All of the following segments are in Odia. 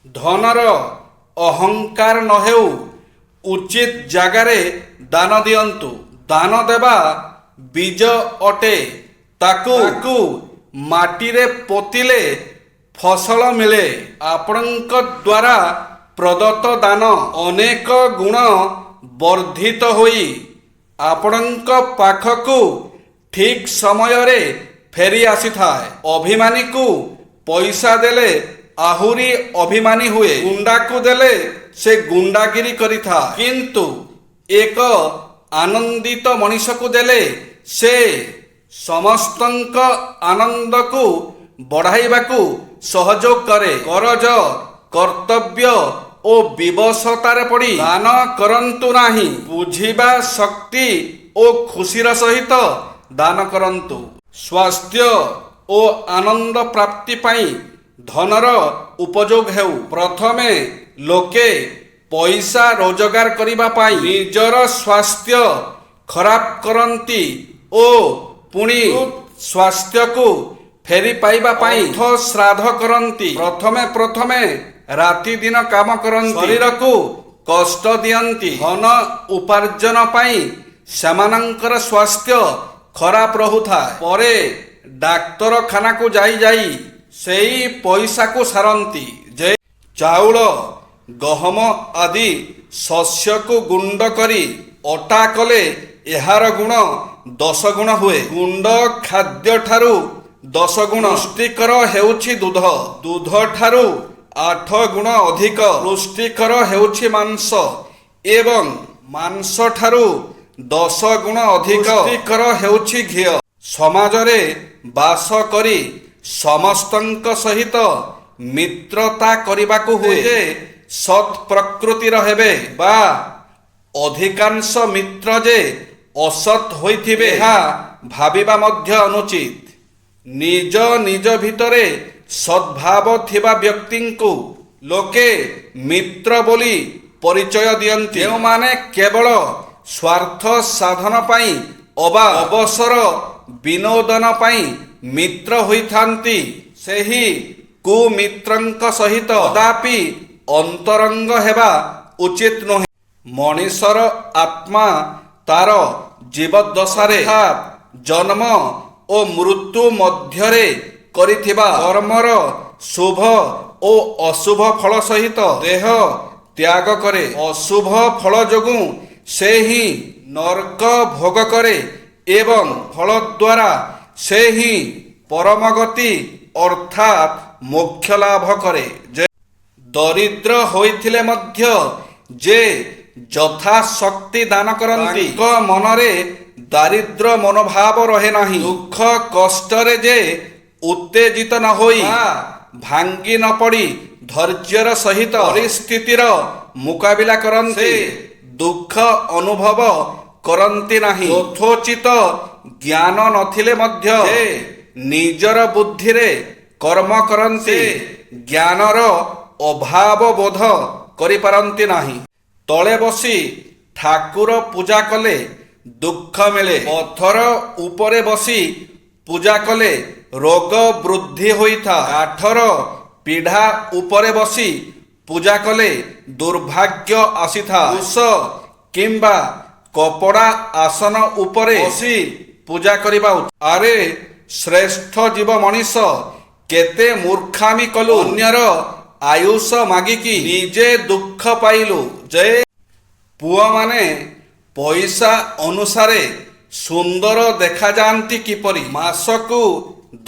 ଧନର ଅହଙ୍କାର ନ ହେଉ, ଉଚିତ ଜାଗାରେ ଦାନ ଦିଅନ୍ତୁ। ଦାନ ଦେବା ବୀଜ ଅଟେ, ତାକୁ ମାଟିରେ ପୋତିଲେ ଫସଲ ମିଳେ। ଆପଣଙ୍କ ଦ୍ୱାରା ପ୍ରଦତ୍ତ ଦାନ ଅନେକ ଗୁଣ ବର୍ଦ୍ଧିତ ହୋଇ ଆପଣଙ୍କ ପାଖକୁ ଠିକ୍ ସମୟରେ ଫେରି ଆସିଥାଏ। ଅଭିମାନୀକୁ ପଇସା ଦେଲେ ଆହୁରି ଅଭିମାନୀ ହୁଏ। ଗୁଣ୍ଡାକୁ ଦେଲେ ସେ ଗୁଣ୍ଡାଗିରି କରିଥାଏ, କିନ୍ତୁ ଏକ ଆନନ୍ଦିତ ମଣିଷକୁ ଦେଲେ ସେ ସମସ୍ତଙ୍କ ଆନନ୍ଦକୁ ବଢ଼ାଇବାକୁ ସହଯୋଗ କରେ। କରଜ, କର୍ତ୍ତବ୍ୟ ଓ ବିବଶତାରେ ପଡ଼ି ଦାନ କରନ୍ତୁ ନାହିଁ। ବୁଝିବା ଶକ୍ତି ଓ ଖୁସିର ସହିତ ଦାନ କରନ୍ତୁ। ସ୍ୱାସ୍ଥ୍ୟ ଓ ଆନନ୍ଦ ପ୍ରାପ୍ତି ପାଇଁ ଧନର ଉପଯୋଗ ହେଉ। ପ୍ରଥମେ ଲୋକେ ପଇସା ରୋଜଗାର କରିବା ପାଇଁ ନିଜର ସ୍ୱାସ୍ଥ୍ୟ ଖରାପ କରନ୍ତି ଓ ପୁଣି ସ୍ୱାସ୍ଥ୍ୟକୁ ଫେରି ପାଇବା ପାଇଁ ଅର୍ଥ ଶ୍ରାଦ୍ଧ କରନ୍ତି। ପ୍ରଥମେ ରାତି ଦିନ କାମ କରନ୍ତି, ଶରୀରକୁ କଷ୍ଟ ଦିଅନ୍ତି। ଧନ ଉପାର୍ଜନ ପାଇଁ ସେମାନଙ୍କର ସ୍ୱାସ୍ଥ୍ୟ ଖରାପ ରହୁଥାଏ। ପରେ ଡାକ୍ତରଖାନାକୁ ଯାଇ ସେଇ ପଇସାକୁ ସାରନ୍ତି। ଯେ ଚାଉଳ, ଗହମ ଆଦି ଶସ୍ୟକୁ ଗୁଣ୍ଡ କରି ଅଟା କଲେ ଏହାର ଗୁଣ 10 ଗୁଣ ହୁଏ। ଗୁଣ୍ଡ ଖାଦ୍ୟଠାରୁ 10 ଗୁଣ ପୁଷ୍ଟିକର ହେଉଛି ଦୁଧ। ଦୁଧଠାରୁ 8 ଗୁଣ ଅଧିକ ପୁଷ୍ଟିକର ହେଉଛି ମାଂସ ଏବଂ ମାଂସଠାରୁ 10 ଗୁଣ ଅଧିକ ପୁଷ୍ଟିକର ହେଉଛି ଘିଅ। ସମାଜରେ ବାସ କରି ସମସ୍ତଙ୍କ ସହିତ ମିତ୍ରତା କରିବାକୁ ହୁଏ ଯେ ସତ୍ ପ୍ରକୃତିର ହେବେ, ବା ଅଧିକାଂଶ ମିତ୍ର ଯେ ଅସତ୍ ହୋଇଥିବେ ଏହା ଭାବିବା ମଧ୍ୟ ଅନୁଚିତ। ନିଜ ଭିତରେ ସଦ୍ଭାବ ଥିବା ବ୍ୟକ୍ତିଙ୍କୁ ଲୋକେ ମିତ୍ର ବୋଲି ପରିଚୟ ଦିଅନ୍ତି। ଯେଉଁମାନେ କେବଳ ସ୍ୱାର୍ଥ ସାଧନ ପାଇଁ ଅବା ଅବସର ବିନୋଦନ ପାଇଁ ମିତ୍ର ହୋଇଥାନ୍ତି, ସେହି କୁମିତ୍ରଙ୍କ ସହିତ କଦାପି ଅନ୍ତରଙ୍ଗ ହେବା ଉଚିତ ନୁହେଁ। ମଣିଷର ଆତ୍ମା ତାର ଜୀବଦ୍ଦଶାରେ ଜନ୍ମ ଓ ମୃତ୍ୟୁ ମଧ୍ୟରେ କରିଥିବା କର୍ମର ଶୁଭ ଓ ଅଶୁଭ ଫଳ ସହିତ ଦେହ ତ୍ୟାଗ କରେ। ଅଶୁଭ ଫଳ ଯୋଗୁଁ ସେ ହିଁ ନର୍କ ଭୋଗ କରେ ଏବଂ ଫଳ ଦ୍ୱାରା ସେ ହିଁ ପରମଗତି ଅର୍ଥାତ୍ ମୋକ୍ଷ ଲାଭ କରେ। ଯେ ଦରିଦ୍ର ହୋଇଥିଲେ ମଧ୍ୟ ଯେ ଯଥାଶକ୍ତି ଦାନ କରନ୍ତି, ତାଙ୍କ ମନରେ ଦାରିଦ୍ର୍ୟ ମନୋଭାବ ରହେ ନାହିଁ। ଦୁଃଖ କଷ୍ଟରେ ଯେ ଉତ୍ତେଜିତ ନ ହୋଇ ଭାଙ୍ଗି ନ ପଡ଼ି ଧୈର୍ଯ୍ୟର ସହିତ ପରିସ୍ଥିତିର ମୁକାବିଲା କରନ୍ତି, ଦୁଃଖ ଅନୁଭବ କରନ୍ତି ନାହିଁ। ଯଥୋଚିତ ଜ୍ଞାନ ନଥିଲେ ମଧ୍ୟ ଯେ ନିଜର ବୁଦ୍ଧିରେ କର୍ମ କରନ୍ତି, ଜ୍ଞାନର ଅଭାବ ବୋଧ କରିପାରନ୍ତି ନାହିଁ। ତଳେ ବସି ଠାକୁର ପୂଜା କଲେ ଦୁଃଖ ମିଳେ। ପଥର ଉପରେ ବସି ପୂଜା କଲେ ରୋଗ ବୃଦ୍ଧି ହୋଇଥାଏ। କାଠର ପିଢ଼ା ଉପରେ ବସି ପୂଜା କଲେ ଦୁର୍ଭାଗ୍ୟ ଆସିଥାଏ। ଘୁଷ କିମ୍ବା କପଡ଼ା ଆସନ ଉପରେ ବସି ପୂଜା କରିବା ଉଚିତ। ଆରେ ଶ୍ରେଷ୍ଠ ଜୀବ ମଣିଷ, କେତେ ମୂର୍ଖାମି କଲୁ। ଅନ୍ୟର ଆୟୁଷ ମାଗିକି ନିଜେ ଦୁଃଖ ପାଇଲୁ। ଯେ ପୁଅମାନେ ପଇସା ଅନୁସାରେ ସୁନ୍ଦର ଦେଖାଯାଆନ୍ତି କିପରି? ମାସକୁ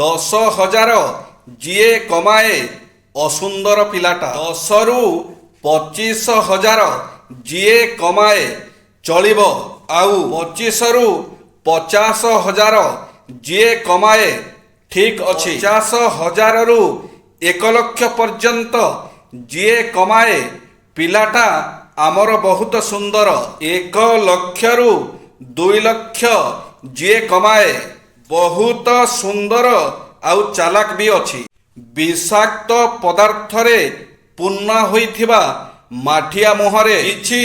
10,000 ଯିଏ କମାଏ ଅସୁନ୍ଦର ପିଲାଟା। 10ରୁ 25,000 ଯିଏ କମାଏ ଚଳିବ, ଆଉ 25ରୁ 50,000 ଯିଏ କମାଏ ଠିକ୍ ଅଛି। 50,000ରୁ 1 ଲକ୍ଷ ପର୍ଯ୍ୟନ୍ତ ଯିଏ କମାଏ ପିଲାଟା ଆମର ବହୁତ ସୁନ୍ଦର। 1 ଲକ୍ଷରୁ 2 ଲକ୍ଷ ଯିଏ କମାଏ ବହୁତ ସୁନ୍ଦର ଆଉ ଚାଲାକ ବି ଅଛି। ବିଷାକ୍ତ ପଦାର୍ଥରେ ପୂର୍ଣ୍ଣ ହୋଇଥିବା ମାଠିଆ ମୁହଁରେ କିଛି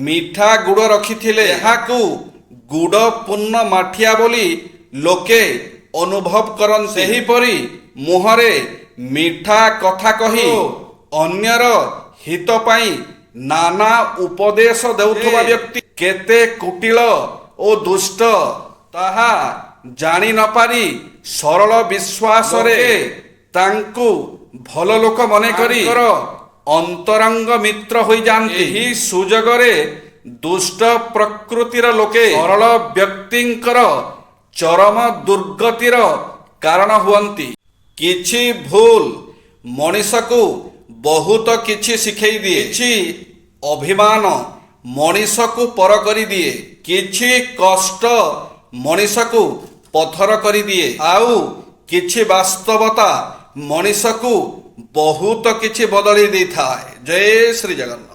ମିଠା ଗୁଡ଼ ରଖିଥିଲେ ଏହାକୁ ଗୁଡ଼ ପୂର୍ଣ୍ଣ ମାଠିଆ ବୋଲି ଲୋକେ ଅନୁଭବ କରନ୍ତି। ସେହିପରି ମୁହଁରେ ମିଠା କଥା କହି ଅନ୍ୟର ହିତ ପାଇଁ ନାନା ଉପଦେଶ ଦେଉଥିବା ବ୍ୟକ୍ତି କେତେ କୁଟିଳ ଓ ଦୁଷ୍ଟ ତାହା ଜାଣି ନପାରି ସରଳ ବିଶ୍ୱାସରେ ତାଙ୍କୁ ଭଲ ଲୋକ ମନେକରି ଅନ୍ତରଙ୍ଗ ମିତ୍ର ହୋଇଯାଆନ୍ତି। ଏହି ସୁଯୋଗରେ ଦୁଷ୍ଟ ପ୍ରକୃତିର ଲୋକେ ସରଳ ବ୍ୟକ୍ତିଙ୍କର ଚରମ ଦୁର୍ଗତିର କାରଣ ହୁଅନ୍ତି। କିଛି ଭୁଲ ମଣିଷକୁ ବହୁତ କିଛି ଶିଖେଇ ଦିଏ। କିଛି ଅଭିମାନ ମଣିଷକୁ ପର କରିଦିଏ। କିଛି କଷ୍ଟ ମଣିଷକୁ ପଥର କରିଦିଏ। ଆଉ କିଛି ବାସ୍ତବତା ମଣିଷକୁ ବହୁତ କିଛି ବଦଳି ଦେଇଥାଏ। ଜୟ ଶ୍ରୀ ଜଗନ୍ନାଥ।